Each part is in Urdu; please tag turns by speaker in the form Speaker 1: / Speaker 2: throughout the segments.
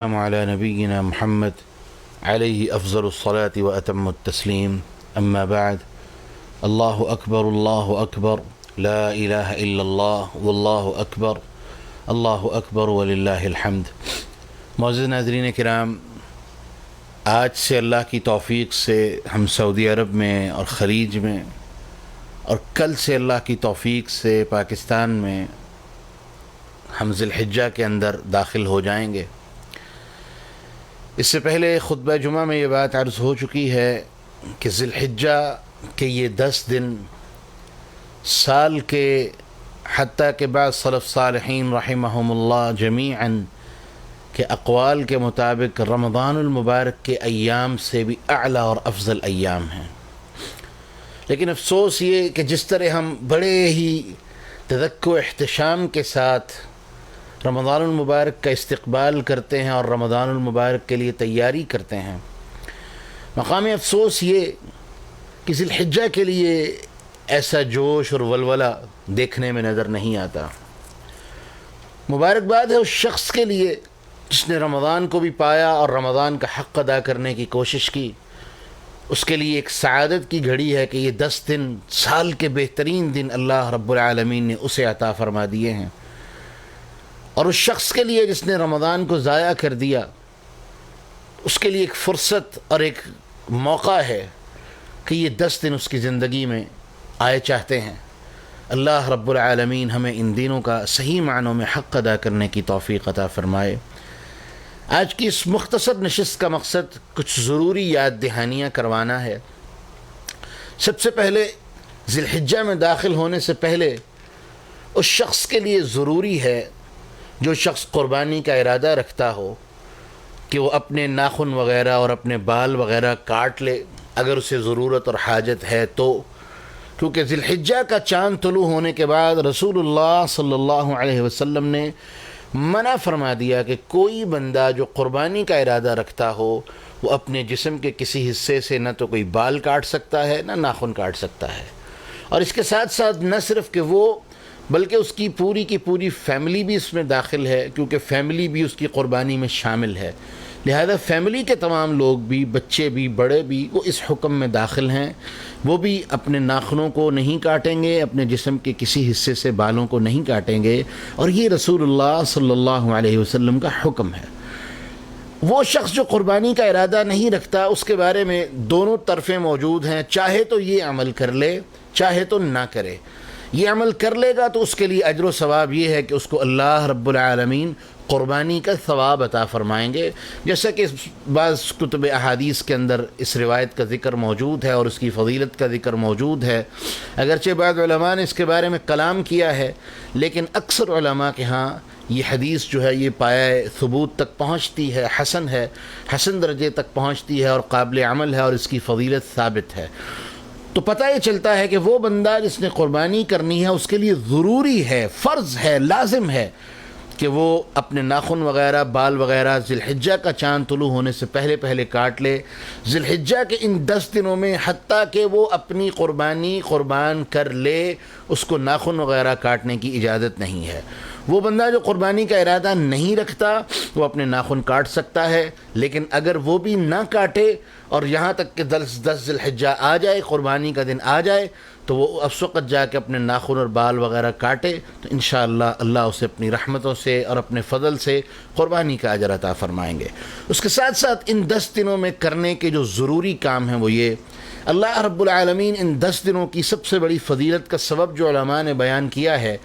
Speaker 1: على نبينا محمد عليه أفضل الصلاة وأتم التسليم أما بعد الله أكبر لا إله إلا الله والله أكبر وللہ الحمد۔ معزز ناظرین کرام، آج سے اللہ کی توفیق سے ہم سعودی عرب میں اور خلیج میں، اور کل سے اللہ کی توفیق سے پاکستان میں ہم ذی الحجہ کے اندر داخل ہو جائیں گے۔ اس سے پہلے خطبہ جمعہ میں یہ بات عرض ہو چکی ہے کہ ذی الحجہ کے یہ 10 دن سال کے، حتیٰ کہ بعض سلف صالحین رحمہم اللہ جمیعاً کے اقوال کے مطابق رمضان المبارک کے ایام سے بھی اعلیٰ اور افضل ایام ہیں۔ لیکن افسوس یہ کہ جس طرح ہم بڑے ہی تذکر و احتشام کے ساتھ رمضان المبارک کا استقبال کرتے ہیں اور رمضان المبارک کے لیے تیاری کرتے ہیں، مقام افسوس یہ کہ ذی الحجہ کے لیے ایسا جوش اور ولولہ دیکھنے میں نظر نہیں آتا۔ مبارکباد ہے اس شخص کے لیے جس نے رمضان کو بھی پایا اور رمضان کا حق ادا کرنے کی کوشش کی۔ اس کے لیے ایک سعادت کی گھڑی ہے کہ یہ 10 دن سال کے بہترین دن اللہ رب العالمین نے اسے عطا فرما دیے ہیں، اور اس شخص کے لیے جس نے رمضان کو ضائع کر دیا، اس کے لیے ایک فرصت اور ایک موقع ہے کہ یہ 10 دن اس کی زندگی میں آئے چاہتے ہیں۔ اللہ رب العالمین ہمیں ان دنوں کا صحیح معنوں میں حق ادا کرنے کی توفیق عطا فرمائے۔ آج کی اس مختصر نشست کا مقصد کچھ ضروری یاد دہانیاں کروانا ہے۔ سب سے پہلے ذی الحجہ میں داخل ہونے سے پہلے اس شخص کے لیے ضروری ہے، جو شخص قربانی کا ارادہ رکھتا ہو، کہ وہ اپنے ناخن وغیرہ اور اپنے بال وغیرہ کاٹ لے اگر اسے ضرورت اور حاجت ہے تو، کیونکہ ذی الحجہ کا چاند طلوع ہونے کے بعد رسول اللہ صلی اللہ علیہ وسلم نے منع فرما دیا کہ کوئی بندہ جو قربانی کا ارادہ رکھتا ہو وہ اپنے جسم کے کسی حصے سے نہ تو کوئی بال کاٹ سکتا ہے نہ ناخن کاٹ سکتا ہے، اور اس کے ساتھ ساتھ نہ صرف کہ وہ بلکہ اس کی پوری فیملی بھی اس میں داخل ہے، کیونکہ فیملی بھی اس کی قربانی میں شامل ہے، لہذا فیملی کے تمام لوگ بھی، بچے بھی، بڑے بھی، وہ اس حکم میں داخل ہیں۔ وہ بھی اپنے ناخنوں کو نہیں کاٹیں گے، اپنے جسم کے کسی حصے سے بالوں کو نہیں کاٹیں گے، اور یہ رسول اللہ صلی اللہ علیہ وسلم کا حکم ہے۔ وہ شخص جو قربانی کا ارادہ نہیں رکھتا، اس کے بارے میں دونوں طرفیں موجود ہیں، چاہے تو یہ عمل کر لے چاہے تو نہ کرے۔ یہ عمل کر لے گا تو اس کے لیے اجر و ثواب یہ ہے کہ اس کو اللہ رب العالمین قربانی کا ثواب عطا فرمائیں گے، جیسا کہ بعض کتب احادیث کے اندر اس روایت کا ذکر موجود ہے اور اس کی فضیلت کا ذکر موجود ہے۔ اگرچہ بعض علماء نے اس کے بارے میں کلام کیا ہے، لیکن اکثر علماء کے ہاں یہ حدیث جو ہے یہ پایہ ثبوت تک پہنچتی ہے، حسن درجے تک پہنچتی ہے اور قابل عمل ہے، اور اس کی فضیلت ثابت ہے۔ تو پتہ یہ چلتا ہے کہ وہ بندہ جس نے قربانی کرنی ہے اس کے لیے ضروری ہے، فرض ہے، لازم ہے کہ وہ اپنے ناخن وغیرہ، بال وغیرہ ذی الحجہ کا چاند طلوع ہونے سے پہلے کاٹ لے۔ ذی الحجہ کے ان 10 دنوں میں حتیٰ کہ وہ اپنی قربانی قربان کر لے، اس کو ناخن وغیرہ کاٹنے کی اجازت نہیں ہے۔ وہ بندہ جو قربانی کا ارادہ نہیں رکھتا وہ اپنے ناخن کاٹ سکتا ہے، لیکن اگر وہ بھی نہ کاٹے اور یہاں تک کہ 10 ذی الحجہ آ جائے، قربانی کا دن آ جائے، تو وہ اس وقت جا کے اپنے ناخن اور بال وغیرہ کاٹے تو انشاءاللہ اللہ اسے اپنی رحمتوں سے اور اپنے فضل سے قربانی کا اجر عطا فرمائیں گے۔ اس کے ساتھ ساتھ ان 10 دنوں میں کرنے کے جو ضروری کام ہیں وہ یہ، اللہ رب العالمین ان 10 دنوں کی سب سے بڑی فضیلت کا سبب جو علماء نے بیان کیا ہے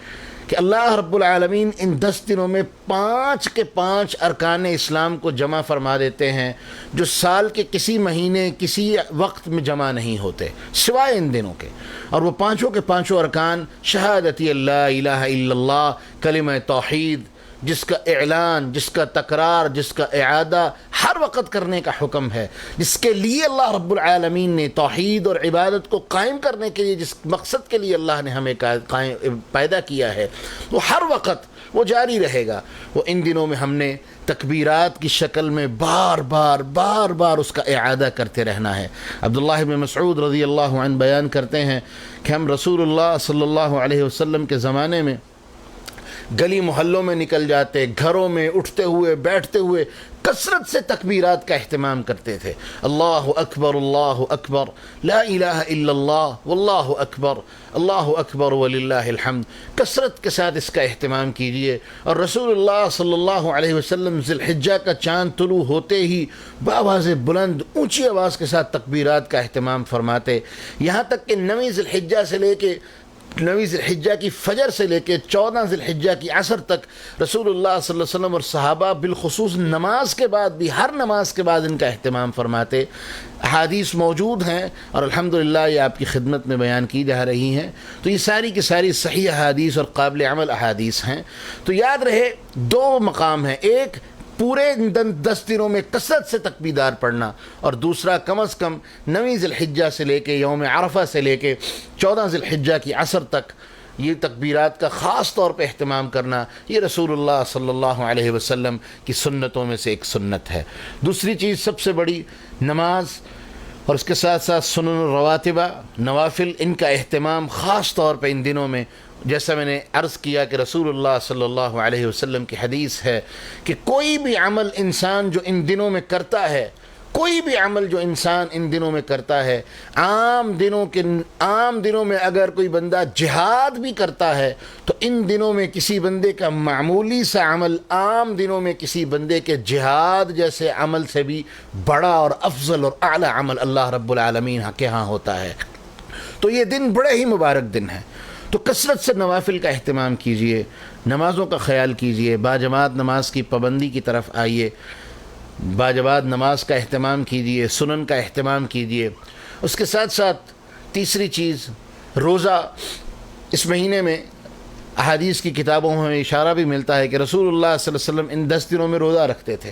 Speaker 1: کہ اللہ رب العالمین ان 10 دنوں میں 5 کے 5 ارکان اسلام کو جمع فرما دیتے ہیں، جو سال کے کسی مہینے کسی وقت میں جمع نہیں ہوتے سوائے ان دنوں کے، اور وہ پانچوں کے پانچوں ارکان شہادتی اللہ الہ الا اللہ، کلمہ توحید، جس کا اعلان، جس کا تکرار، جس کا اعادہ ہر وقت کرنے کا حکم ہے، جس کے لیے اللہ رب العالمین نے توحید اور عبادت کو قائم کرنے کے لیے، جس مقصد کے لیے اللہ نے ہمیں پیدا کیا ہے، وہ ہر وقت وہ جاری رہے گا۔ وہ ان دنوں میں ہم نے تکبیرات کی شکل میں بار بار اس کا اعادہ کرتے رہنا ہے۔ عبداللہ بن مسعود رضی اللہ عنہ بیان کرتے ہیں کہ ہم رسول اللہ صلی اللہ علیہ وسلم کے زمانے میں گلی محلوں میں نکل جاتے، گھروں میں اٹھتے ہوئے بیٹھتے ہوئے کثرت سے تکبیرات کا اہتمام کرتے تھے. اللہ اکبر لا الہ الا اللہ واللہ اکبر اللہ اکبر وللہ الحمد. کثرت کے ساتھ اس کا اہتمام کیجئے. اور رسول اللہ صلی اللہ علیہ وسلم ذی الحجہ کا چاند طلوع ہوتے ہی بآواز بلند اونچی آواز کے ساتھ تکبیرات کا اہتمام فرماتے، یہاں تک کہ 9 ذی الحجہ سے لے کے 9 ذی الحجہ کی فجر سے لے کے 14 ذی الحجہ کی عصر تک رسول اللہ صلی اللہ علیہ وسلم اور صحابہ بالخصوص نماز کے بعد بھی، ہر نماز کے بعد ان کا اہتمام فرماتے. احادیث موجود ہیں اور الحمدللہ یہ آپ کی خدمت میں بیان کی جا رہی ہیں. تو یہ ساری کی ساری صحیح احادیث اور قابل عمل احادیث ہیں. تو یاد رہے 2 مقام ہیں، ایک پورے 10 دنوں میں کثرت سے تکبیرات پڑھنا، اور دوسرا کم از کم 9 ذی الحجہ سے لے کے یوم عرفہ سے لے کے 14 ذی الحجہ کی عصر تک یہ تکبیرات کا خاص طور پہ اہتمام کرنا. یہ رسول اللہ صلی اللہ علیہ وسلم کی سنتوں میں سے ایک سنت ہے. دوسری چیز سب سے بڑی، نماز اور اس کے ساتھ ساتھ سنن الرواتبہ، نوافل، ان کا اہتمام خاص طور پہ ان دنوں میں. جیسا میں نے عرض کیا کہ رسول اللہ صلی اللہ علیہ وسلم کی حدیث ہے کہ کوئی بھی عمل انسان جو ان دنوں میں کرتا ہے، کوئی بھی عمل جو انسان ان دنوں میں کرتا ہے، عام دنوں میں اگر کوئی بندہ جہاد بھی کرتا ہے تو ان دنوں میں کسی بندے کا معمولی سا عمل عام دنوں میں کسی بندے کے جہاد جیسے عمل سے بھی بڑا اور افضل اور اعلیٰ عمل اللہ رب العالمین کے ہاں ہوتا ہے. تو یہ دن بڑے ہی مبارک دن ہیں. تو کثرت سے نوافل کا اہتمام کیجئے، نمازوں کا خیال کیجئے، باجماعت نماز کی پابندی کی طرف آئیے، باجماعت نماز کا اہتمام کیجئے، سنن کا اہتمام کیجئے. اس کے ساتھ ساتھ تیسری چیز، روزہ. اس مہینے میں احادیث کی کتابوں میں اشارہ بھی ملتا ہے کہ رسول اللہ صلی اللہ علیہ وسلم ان 10 دنوں میں روزہ رکھتے تھے.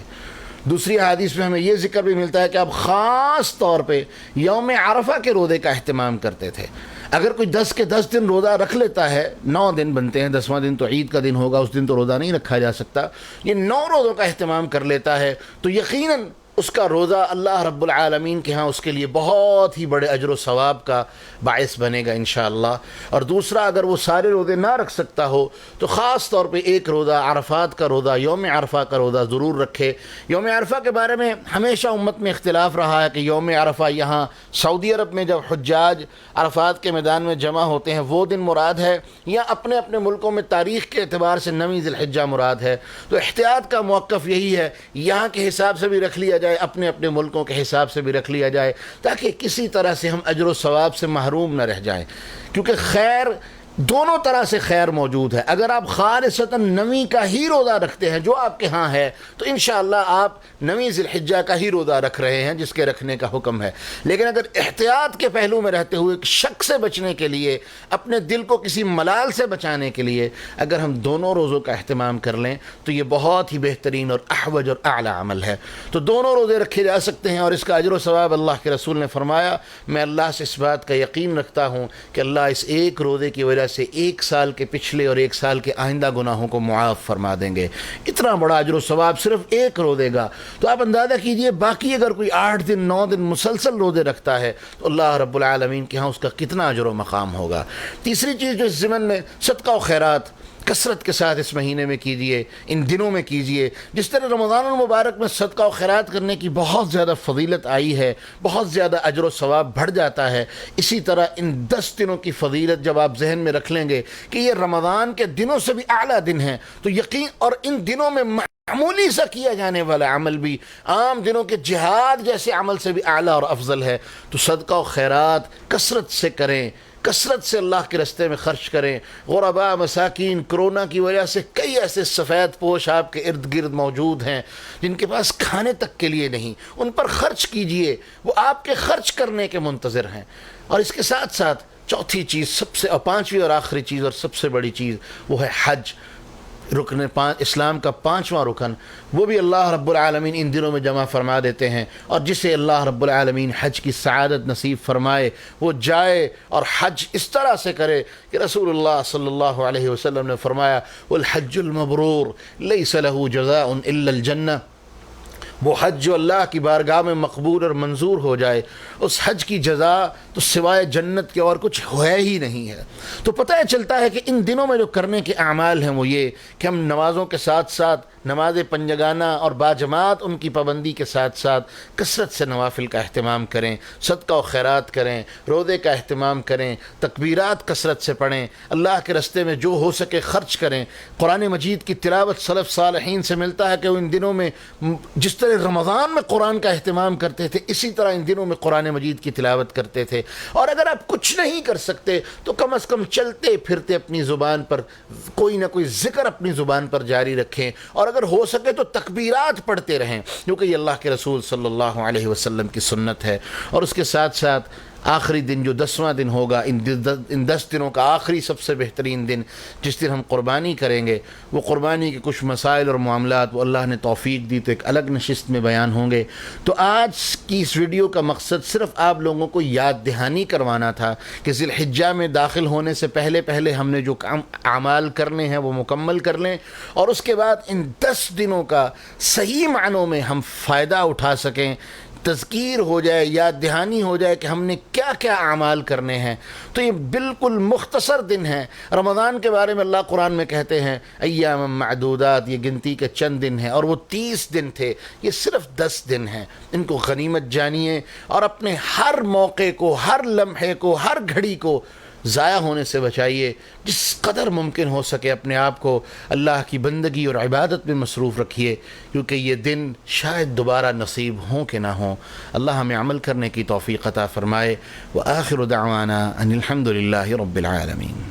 Speaker 1: دوسری حدیث میں ہمیں یہ ذکر بھی ملتا ہے کہ آپ خاص طور پہ یوم عرفہ کے روزے کا اہتمام کرتے تھے. اگر کوئی 10 کے 10 دن روزہ رکھ لیتا ہے، 9 دن بنتے ہیں، 10واں دن تو عید کا دن ہوگا، اس دن تو روزہ نہیں رکھا جا سکتا، یہ 9 روزوں کا اہتمام کر لیتا ہے تو یقیناً اس کا روزہ اللہ رب العالمین کے ہاں اس کے لیے بہت ہی بڑے اجر و ثواب کا باعث بنے گا انشاءاللہ. اور دوسرا، اگر وہ سارے روزے نہ رکھ سکتا ہو تو خاص طور پہ ایک روزہ، عرفات کا روزہ، یوم عرفہ کا روزہ ضرور رکھے. یوم عرفہ کے بارے میں ہمیشہ امت میں اختلاف رہا ہے کہ یوم عرفہ یہاں سعودی عرب میں جب حجاج عرفات کے میدان میں جمع ہوتے ہیں وہ دن مراد ہے، یا اپنے اپنے ملکوں میں تاریخ کے اعتبار سے 9 ذی الحجہ مراد ہے. تو احتیاط کا موقف یہی ہے، یہاں کے حساب سے بھی رکھ لیا جائے، اپنے اپنے ملکوں کے حساب سے بھی رکھ لیا جائے، تاکہ کسی طرح سے ہم اجر و ثواب سے محروم نہ رہ جائیں. کیونکہ خیر دونوں طرح سے خیر موجود ہے. اگر آپ خالصتاً 9 کا ہی روزہ رکھتے ہیں جو آپ کے ہاں ہے تو انشاءاللہ آپ 9 ذی الحجہ کا ہی روزہ رکھ رہے ہیں جس کے رکھنے کا حکم ہے. لیکن اگر احتیاط کے پہلو میں رہتے ہوئے شک سے بچنے کے لیے، اپنے دل کو کسی ملال سے بچانے کے لیے اگر ہم دونوں روزوں کا اہتمام کر لیں تو یہ بہت ہی بہترین اور احوج اور اعلیٰ عمل ہے. تو دونوں روزے رکھے جا سکتے ہیں اور اس کا اجر و ثواب اللہ کے رسول نے فرمایا، میں اللہ سے اس بات کا یقین رکھتا ہوں کہ اللہ اس ایک روزے کی وجہ سے 1 سال کے پچھلے اور 1 سال کے آئندہ گناہوں کو معاف فرما دیں گے. اتنا بڑا اجر و ثواب صرف ایک روزے گا. تو آپ اندازہ کیجئے باقی اگر کوئی 8 دن 9 دن مسلسل روزے رکھتا ہے تو اللہ رب العالمین کے ہاں اس کا کتنا اجر و مقام ہوگا. تیسری چیز جو اس ضمن میں، صدقہ و خیرات کثرت کے ساتھ اس مہینے میں کیجئے، ان دنوں میں کیجئے. جس طرح رمضان المبارک میں صدقہ و خیرات کرنے کی بہت زیادہ فضیلت آئی ہے، بہت زیادہ اجر و ثواب بڑھ جاتا ہے، اسی طرح ان 10 دنوں کی فضیلت جب آپ ذہن میں رکھ لیں گے کہ یہ رمضان کے دنوں سے بھی اعلیٰ دن ہیں تو یقین، اور ان دنوں میں معمولی سا کیا جانے والا عمل بھی عام دنوں کے جہاد جیسے عمل سے بھی اعلیٰ اور افضل ہے. تو صدقہ و خیرات کثرت سے کریں، کثرت سے اللہ کے راستے میں خرچ کریں. غرباء، مساکین، کرونا کی وجہ سے کئی ایسے سفید پوش آپ کے ارد گرد موجود ہیں جن کے پاس کھانے تک کے لیے نہیں، ان پر خرچ کیجئے، وہ آپ کے خرچ کرنے کے منتظر ہیں. اور اس کے ساتھ ساتھ چوتھی چیز، سب سے 5ویں اور آخری چیز اور سب سے بڑی چیز، وہ ہے حج. رکن اسلام کا 5واں رکن، وہ بھی اللہ رب العالمین ان دنوں میں جمع فرما دیتے ہیں. اور جسے اللہ رب العالمین حج کی سعادت نصیب فرمائے وہ جائے اور حج اس طرح سے کرے کہ رسول اللہ صلی اللہ علیہ وسلم نے فرمایا، والحج المبرور لیس له جزاء الا الجنہ. وہ حج جو اللہ کی بارگاہ میں مقبول اور منظور ہو جائے، اس حج کی جزا تو سوائے جنت کے اور کچھ ہے ہی نہیں ہے. تو پتہ چلتا ہے کہ ان دنوں میں جو کرنے کے اعمال ہیں وہ یہ کہ ہم نمازوں کے ساتھ ساتھ نماز پنجگانہ اور باجماعت ان کی پابندی کے ساتھ ساتھ کثرت سے نوافل کا اہتمام کریں، صدقہ و خیرات کریں، روزے کا اہتمام کریں، تکبیرات کثرت سے پڑھیں، اللہ کے راستے میں جو ہو سکے خرچ کریں۔ قرآن مجید کی تلاوت سلف صالحین سے ملتا ہے کہ وہ ان دنوں میں جس طرح رمضان میں قرآن کا اہتمام کرتے تھے، اسی طرح ان دنوں میں قرآن مجید کی تلاوت کرتے تھے۔ اور اگر آپ کچھ نہیں کر سکتے تو کم از کم چلتے پھرتے اپنی زبان پر کوئی نہ کوئی ذکر اپنی زبان پر جاری رکھیں، اور اگر ہو سکے تو تکبیرات پڑھتے رہیں، کیونکہ یہ اللہ کے رسول صلی اللہ علیہ وسلم کی سنت ہے۔ اور اس کے ساتھ ساتھ آخری دن جو 10واں دن ہوگا، ان 10 دنوں کا آخری سب سے بہترین دن جس دن ہم قربانی کریں گے، وہ قربانی کے کچھ مسائل اور معاملات وہ اللہ نے توفیق دی تو ایک الگ نشست میں بیان ہوں گے۔ تو آج کی اس ویڈیو کا مقصد صرف آپ لوگوں کو یاد دہانی کروانا تھا کہ ذی الحجہ میں داخل ہونے سے پہلے ہم نے جو اعمال کرنے ہیں وہ مکمل کر لیں، اور اس کے بعد ان 10 دنوں کا صحیح معنوں میں ہم فائدہ اٹھا سکیں، تذکیر ہو جائے، یاد دہانی ہو جائے کہ ہم نے کیا کیا اعمال کرنے ہیں۔ تو یہ بالکل مختصر دن ہیں۔ رمضان کے بارے میں اللہ قرآن میں کہتے ہیں ایام معدودات، یہ گنتی کے چند دن ہیں، اور وہ 30 دن تھے، یہ صرف 10 دن ہیں۔ ان کو غنیمت جانیے اور اپنے ہر موقع کو، ہر لمحے کو، ہر گھڑی کو ضائع ہونے سے بچائیے۔ جس قدر ممکن ہو سکے اپنے آپ کو اللہ کی بندگی اور عبادت میں مصروف رکھیے، کیونکہ یہ دن شاید دوبارہ نصیب ہوں کہ نہ ہوں۔ اللہ ہمیں عمل کرنے کی توفیق عطا فرمائے۔ وآخر دعوانا ان الحمد للہ رب العالمین۔